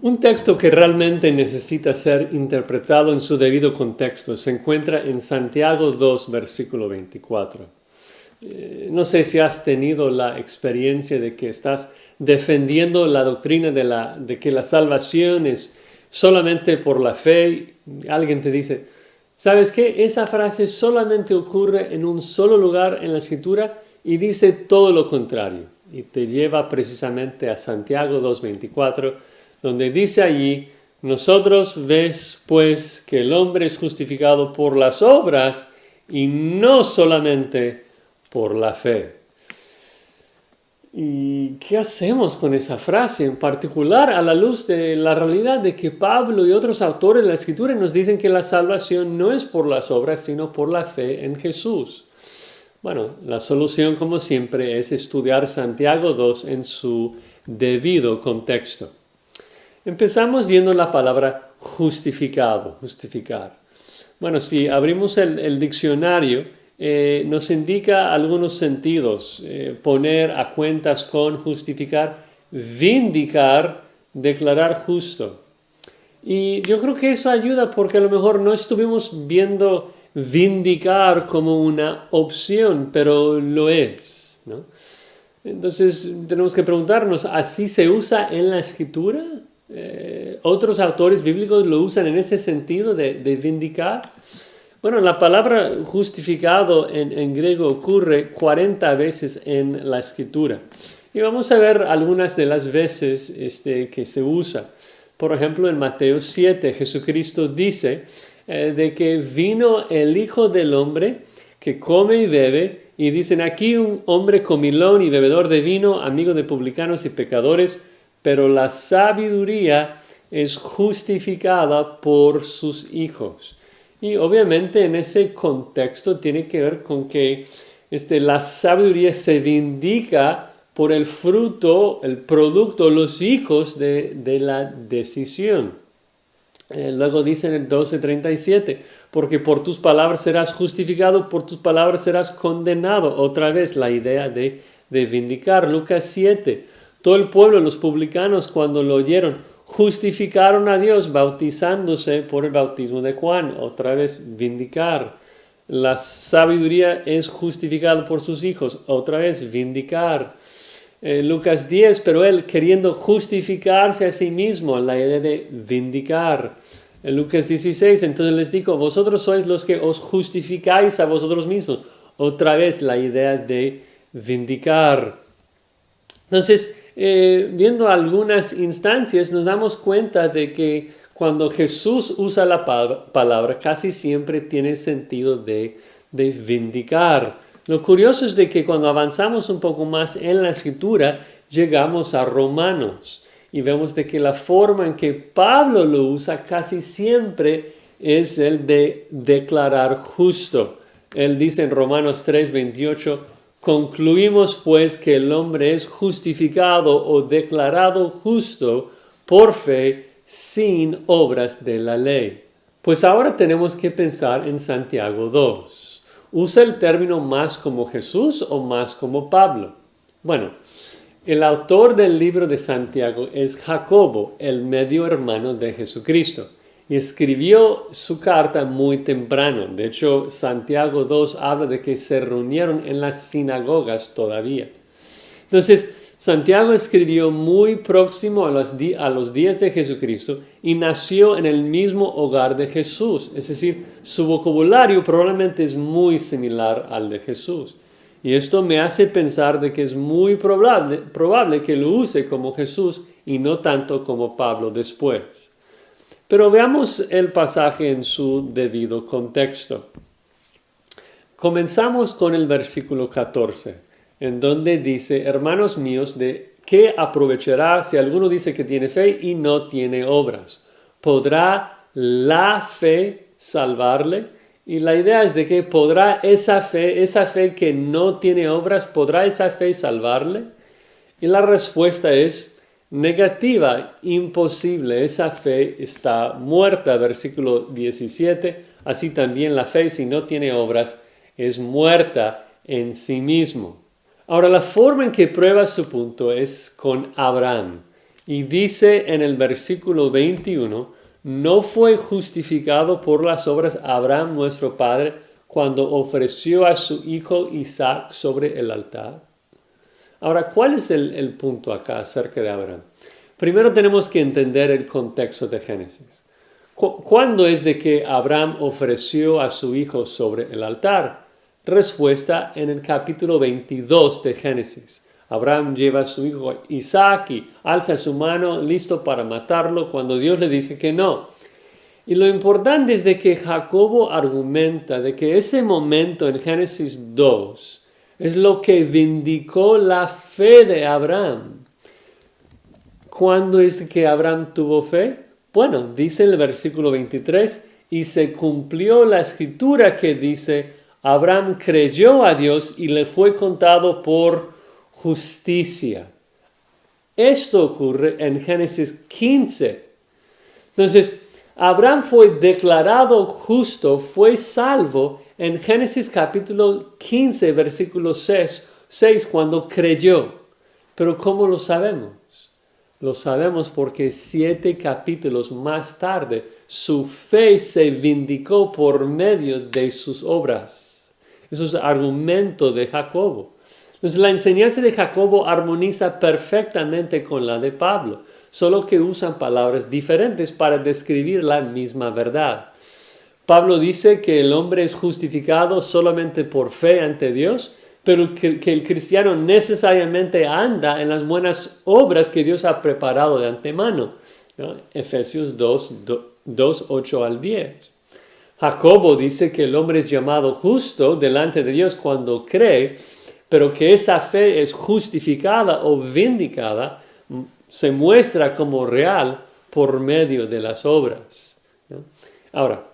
Un texto que realmente necesita ser interpretado en su debido contexto se encuentra en Santiago 2, versículo 24. No sé si has tenido la experiencia de que estás defendiendo la doctrina de que la salvación es solamente por la fe. Alguien te dice, ¿sabes qué? Esa frase solamente ocurre en un solo lugar en la Escritura y dice todo lo contrario. Y te lleva precisamente a Santiago 2:24, donde dice allí, nosotros ves pues que el hombre es justificado por las obras y no solamente por la fe. ¿Y qué hacemos con esa frase? En particular a la luz de la realidad de que Pablo y otros autores de la Escritura nos dicen que la salvación no es por las obras, sino por la fe en Jesús. Bueno, la solución, como siempre, es estudiar Santiago 2 en su debido contexto. Empezamos viendo la palabra justificado, justificar. Bueno, si abrimos el diccionario, nos indica algunos sentidos. Poner a cuentas con, justificar, vindicar, declarar justo. Y yo creo que eso ayuda porque a lo mejor no estuvimos viendo vindicar como una opción, pero lo es, ¿no? Entonces tenemos que preguntarnos, ¿así se usa en la Escritura? ¿Otros autores bíblicos lo usan en ese sentido de vindicar? Bueno, la palabra justificado en griego ocurre 40 veces en la Escritura. Y vamos a ver algunas de las veces que se usa. Por ejemplo, en Mateo 7, Jesucristo dice de que vino el Hijo del Hombre que come y bebe, y dicen aquí un hombre comilón y bebedor de vino, amigo de publicanos y pecadores, pero la sabiduría es justificada por sus hijos. Y obviamente en ese contexto tiene que ver con que la sabiduría se vindica por el fruto, el producto, los hijos de la decisión. Luego dice en el 12:37, porque por tus palabras serás justificado, por tus palabras serás condenado. Otra vez la idea de vindicar. Lucas 7, todo el pueblo, los publicanos, cuando lo oyeron, justificaron a Dios bautizándose por el bautismo de Juan. Otra vez vindicar. La sabiduría es justificada por sus hijos. Otra vez vindicar. Lucas 10, pero él queriendo justificarse a sí mismo, la idea de vindicar. En Lucas 16, entonces les digo, vosotros sois los que os justificáis a vosotros mismos. Otra vez la idea de vindicar. Entonces, viendo algunas instancias, nos damos cuenta de que cuando Jesús usa la palabra, casi siempre tiene sentido de vindicar. Lo curioso es de que cuando avanzamos un poco más en la Escritura, llegamos a Romanos y vemos de que la forma en que Pablo lo usa casi siempre es el de declarar justo. Él dice en Romanos 3:28, concluimos pues que el hombre es justificado o declarado justo por fe sin obras de la ley. Pues ahora tenemos que pensar en Santiago 2. ¿Usa el término más como Jesús o más como Pablo? Bueno, el autor del libro de Santiago es Jacobo, el medio hermano de Jesucristo, y escribió su carta muy temprano. De hecho, Santiago 2 habla de que se reunieron en las sinagogas todavía. Entonces, Santiago escribió muy próximo a los días de Jesucristo y nació en el mismo hogar de Jesús. Es decir, su vocabulario probablemente es muy similar al de Jesús. Y esto me hace pensar de que es muy probable que lo use como Jesús y no tanto como Pablo después. Pero veamos el pasaje en su debido contexto. Comenzamos con el versículo 14. En donde dice, hermanos míos, ¿de qué aprovechará si alguno dice que tiene fe y no tiene obras? ¿Podrá la fe salvarle? Y la idea es de que podrá esa fe que no tiene obras, ¿podrá esa fe salvarle? Y la respuesta es negativa, imposible. Esa fe está muerta, versículo 17. Así también la fe, si no tiene obras, es muerta en sí mismo. Ahora, la forma en que prueba su punto es con Abraham. Y dice en el versículo 21, no fue justificado por las obras Abraham nuestro padre cuando ofreció a su hijo Isaac sobre el altar. Ahora, ¿cuál es el punto acá acerca de Abraham? Primero tenemos que entender el contexto de Génesis. ¿Cuándo es de que Abraham ofreció a su hijo sobre el altar? Respuesta en el capítulo 22 de Génesis. Abraham lleva a su hijo Isaac y alza su mano listo para matarlo cuando Dios le dice que no. Y lo importante es de que Jacobo argumenta de que ese momento en Génesis 2 es lo que vindicó la fe de Abraham. ¿Cuándo es que Abraham tuvo fe? Bueno, dice el versículo 23, y se cumplió la escritura que dice, Abraham creyó a Dios y le fue contado por justicia. Esto ocurre en Génesis 15. Entonces, Abraham fue declarado justo, fue salvo en Génesis capítulo 15, versículo 6, cuando creyó. Pero ¿cómo lo sabemos? Lo sabemos porque 7 capítulos más tarde su fe se vindicó por medio de sus obras. Eso es argumento de Jacobo. Entonces la enseñanza de Jacobo armoniza perfectamente con la de Pablo, solo que usan palabras diferentes para describir la misma verdad. Pablo dice que el hombre es justificado solamente por fe ante Dios, pero que el cristiano necesariamente anda en las buenas obras que Dios ha preparado de antemano, ¿no? Efesios 2, 8 al 10. Jacobo dice que el hombre es llamado justo delante de Dios cuando cree, pero que esa fe es justificada o vindicada, se muestra como real por medio de las obras, ¿no? Ahora,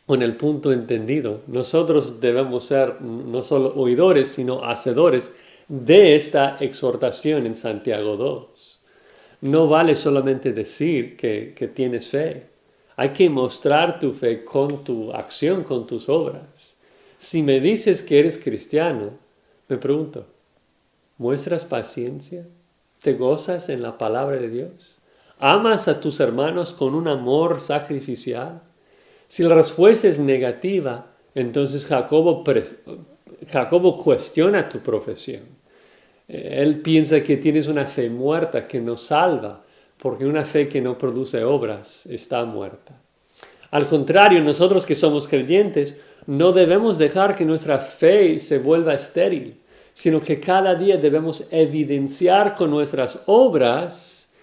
con el punto entendido, nosotros debemos ser no solo oidores, sino hacedores de esta exhortación en Santiago 2. No vale solamente decir que tienes fe. Hay que mostrar tu fe con tu acción, con tus obras. Si me dices que eres cristiano, me pregunto, ¿muestras paciencia? ¿Te gozas en la palabra de Dios? ¿Amas a tus hermanos con un amor sacrificial? Si la respuesta es negativa, entonces Jacobo cuestiona tu profesión. Él piensa que tienes una fe muerta que no salva, porque una fe que no produce obras está muerta. Al contrario, nosotros que somos creyentes, no debemos dejar que nuestra fe se vuelva estéril, sino que cada día debemos evidenciar con nuestras obras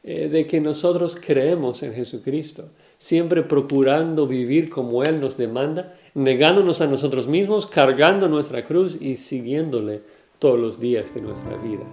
de que nosotros creemos en Jesucristo, siempre procurando vivir como Él nos demanda, negándonos a nosotros mismos, cargando nuestra cruz y siguiéndole todos los días de nuestra vida.